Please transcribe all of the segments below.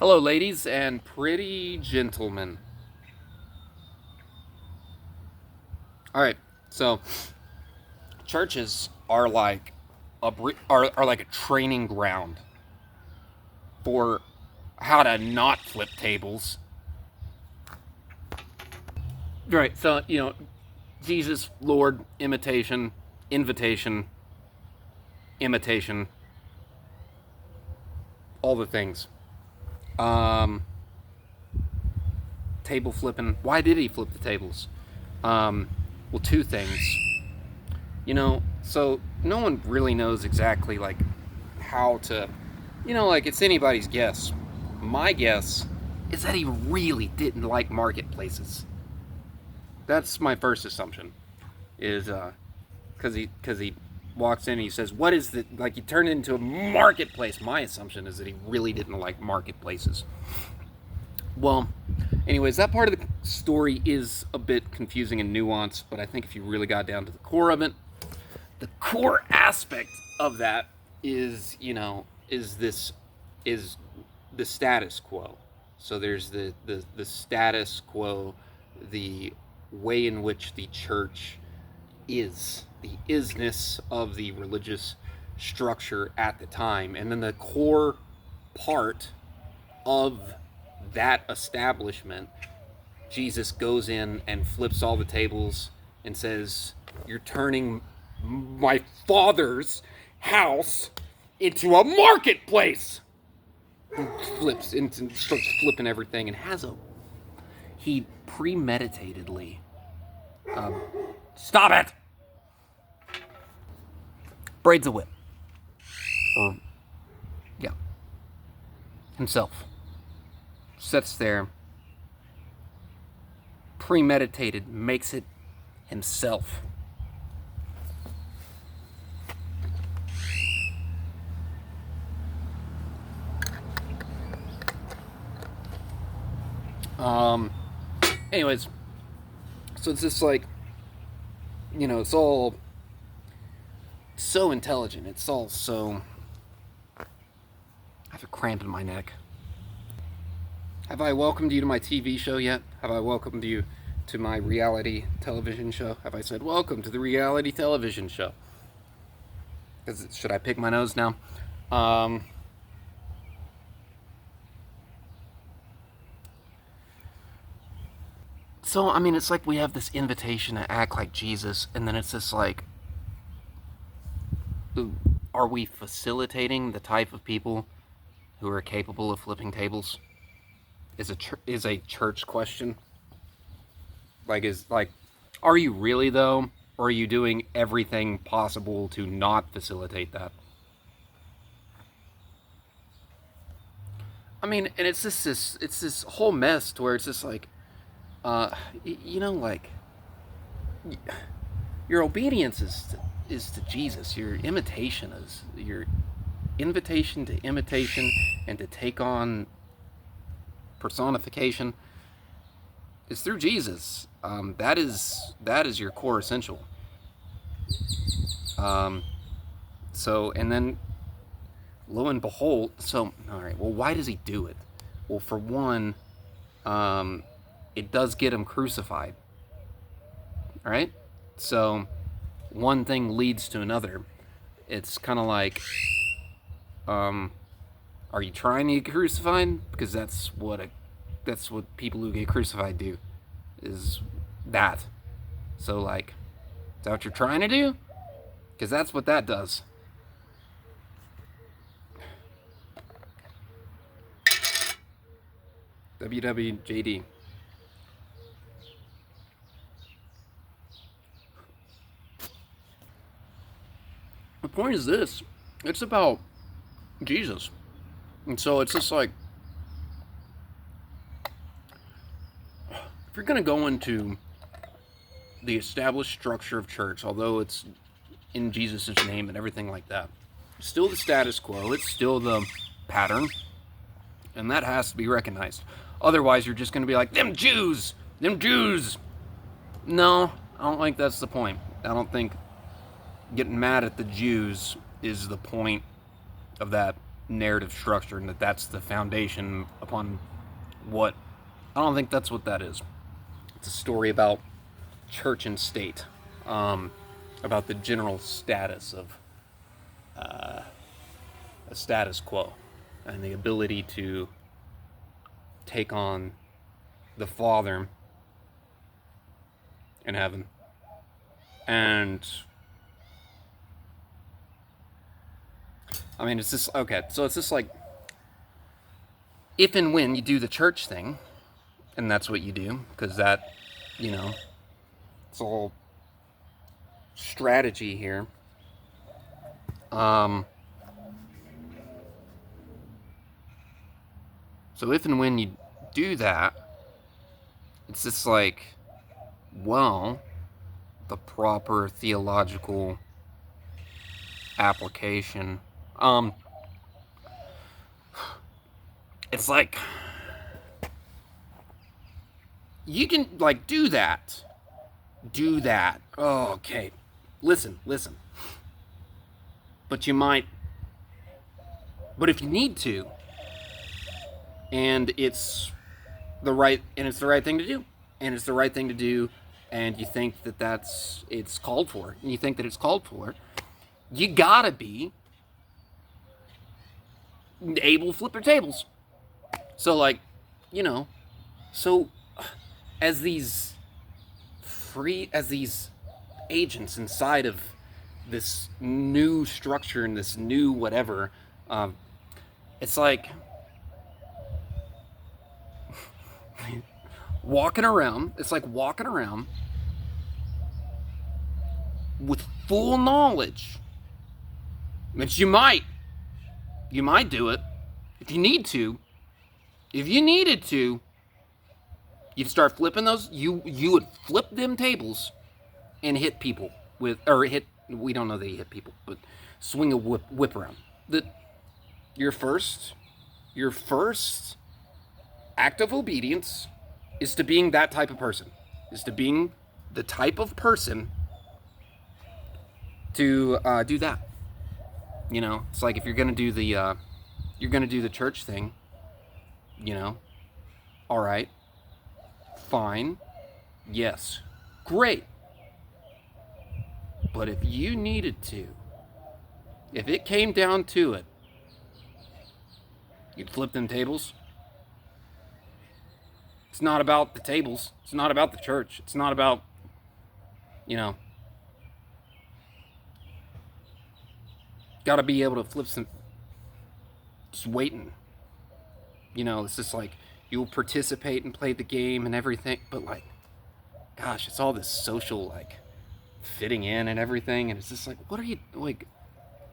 Hello, ladies and pretty gentlemen. All right, so churches are like are like a training ground for how to not flip tables. Right. So Jesus, Lord, imitation, invitation, imitation, all the things. Um, Table flipping. Why did he flip the tables? Well, two things. So no one really knows exactly like how to, like it's anybody's guess. My guess is that he really didn't like marketplaces. That's my first assumption. Is because he walks in and he says, "What is the like?" He turned it into a marketplace. My assumption is that he really didn't like marketplaces. Well, anyways, that part of the story is a bit confusing and nuanced, but I think if you really got down to the core of it, the core aspect of that is is the status quo. So there's the status quo, the way in which the church is, the isness of the religious structure at the time, and then the core part of that establishment. Jesus goes in and flips all the tables and says, "You're turning my father's house into a marketplace." And flips into starts flipping everything and he premeditatedly stop it, braids a whip, or yeah, himself sits there, premeditated, makes it himself. Um, Anyways, so it's just like, it's all so intelligent. It's all so. I have a cramp in my neck. Have I welcomed you to my TV show yet? Have I welcomed you to my reality television show? Have I said, "Welcome to the reality television show"? Should I pick my nose now? Um, so, I mean, it's like we have this invitation to act like Jesus, and then it's just like, are we facilitating the type of people who are capable of flipping tables? Is a church question. Like, are you really though, or are you doing everything possible to not facilitate that? I mean, and it's this whole mess to where it's just like, uh, like your obedience is to Jesus. Your imitation is your invitation to imitation and to take on personification is through Jesus. That is your core essential. Um, and then lo and behold, so all right. Well, why does he do it? Well, for one, um, it does get him crucified. All right. So one thing leads to another. It's kind of like, um, are you trying to get crucified? Because that's what people who get crucified do. Is that. So like, is that what you're trying to do? Because that's what that does. WWJD. The point is this: it's about Jesus, and so it's just like, if you're gonna go into the established structure of church, although it's in Jesus' name and everything like that, it's still the status quo. It's still the pattern, and that has to be recognized. Otherwise, you're just gonna be like, them Jews, them Jews. No, I don't think that's the point. I don't think getting mad at the Jews is the point of that. narrative structure, and that's the foundation upon what. I don't think that's what that is. It's a story about church and state, about the general status of a status quo, and the ability to take on the Father in heaven. And I mean, it's just okay. So it's just like, if and when you do the church thing, and that's what you do, because that, you know, it's all strategy here. So if and when you do that, it's just like, well, the proper theological application. It's like, you can, like, do that. Oh, okay. Listen. But you might, but if you need to, and it's the right thing to do, and you think that it's called for, you gotta be able to flip their tables. So, like, you know, so as these agents inside of this new structure and this new whatever, it's like walking around with full knowledge. Which you might do it if you need to. If you needed to, you'd start flipping those. You would flip them tables and hit people with, or hit. We don't know that you hit people, but swing a whip around. Your first act of obedience is to being that type of person. Is to being the type of person to do that. You know, it's like if you're gonna do the church thing. You know, all right, fine, yes, great. But if you needed to, if it came down to it, you'd flip them tables. It's not about the tables. It's not about the church. It's not about, you know, gotta be able to flip some, just waiting. You know, it's just like, you'll participate and play the game and everything, but like, gosh, it's all this social, like, fitting in and everything, and it's just like, what are you, like,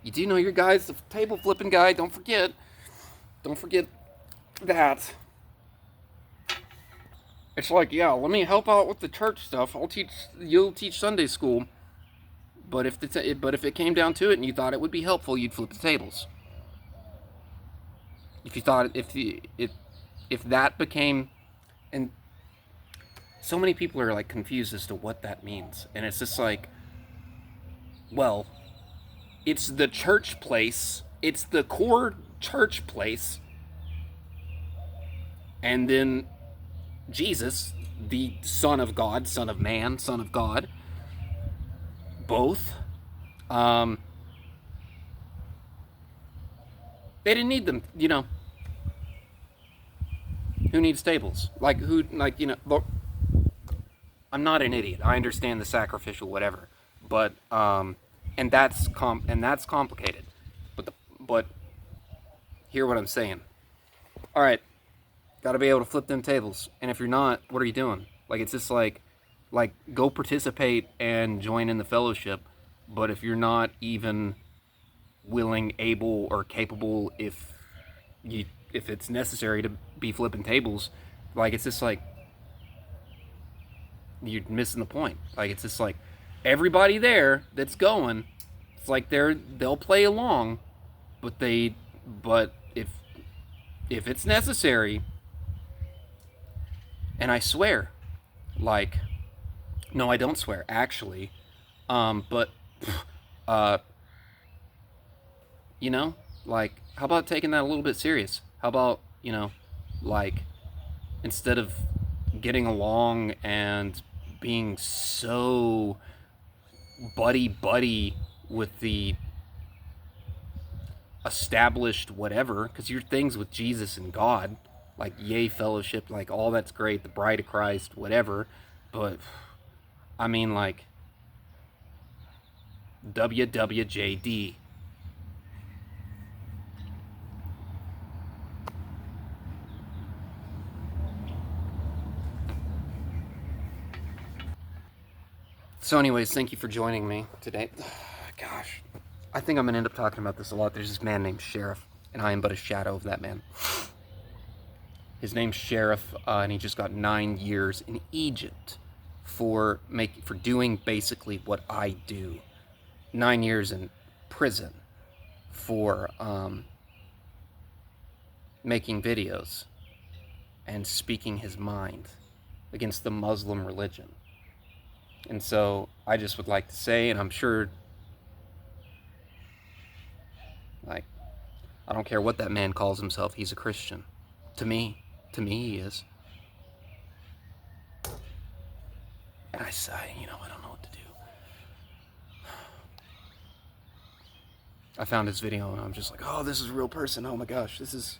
you do know your guy's the table flipping guy, don't forget that. It's like, yeah, let me help out with the church stuff, you'll teach Sunday school, but if it came down to it and you thought it would be helpful, you'd flip the tables. If you thought, if that became, and so many people are like confused as to what that means, and it's just like, well, it's the church place, it's the core church place, and then Jesus, the Son of God, Son of Man, Son of God, both, they didn't need them, you know. Who needs tables? Like, who, like, you know, look, I'm not an idiot. I understand the sacrificial whatever, but and that's complicated. But hear what I'm saying. All right, got to be able to flip them tables. And if you're not, what are you doing? Like, it's just like go participate and join in the fellowship. But if you're not even willing, able, or capable, if it's necessary to be flipping tables, like, it's just like, you're missing the point. Like, it's just like, everybody there that's going, it's like they'll play along, but if it's necessary, and I swear, like, no, I don't swear, actually, but, you know, Like, how about taking that a little bit serious? How about, like, instead of getting along and being so buddy with the established whatever, because your things with Jesus and God, like yay fellowship, like all that's great, the bride of Christ, whatever, but I mean, like, WWJD. So anyways, thank you for joining me today. Gosh, I think I'm gonna end up talking about this a lot. There's this man named Sheriff, and I am but a shadow of that man. His name's Sheriff, and he just got 9 years in Egypt for doing basically what I do. 9 years in prison for making videos and speaking his mind against the Muslim religion. And so I just would like to say, and I'm sure, like, I don't care what that man calls himself, he's a Christian. To me he is. And I sigh, I don't know what to do. I found his video and I'm just like, oh, this is a real person. Oh my gosh, this is,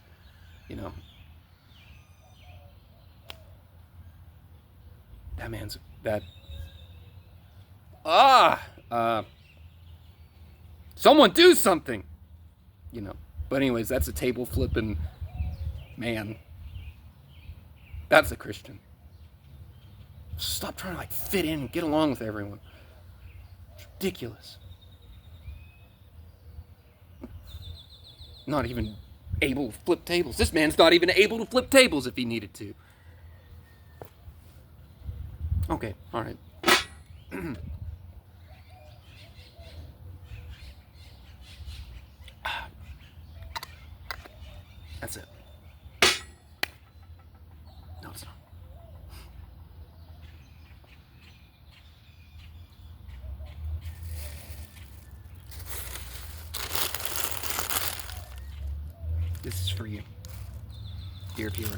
that man's, someone do something, But anyways, that's a table flipping man. That's a Christian. Stop trying to like fit in and get along with everyone. It's ridiculous. Not even able to flip tables. This man's not even able to flip tables if he needed to. Okay, alright. That's it. No, it's not. This is for you, dear viewer.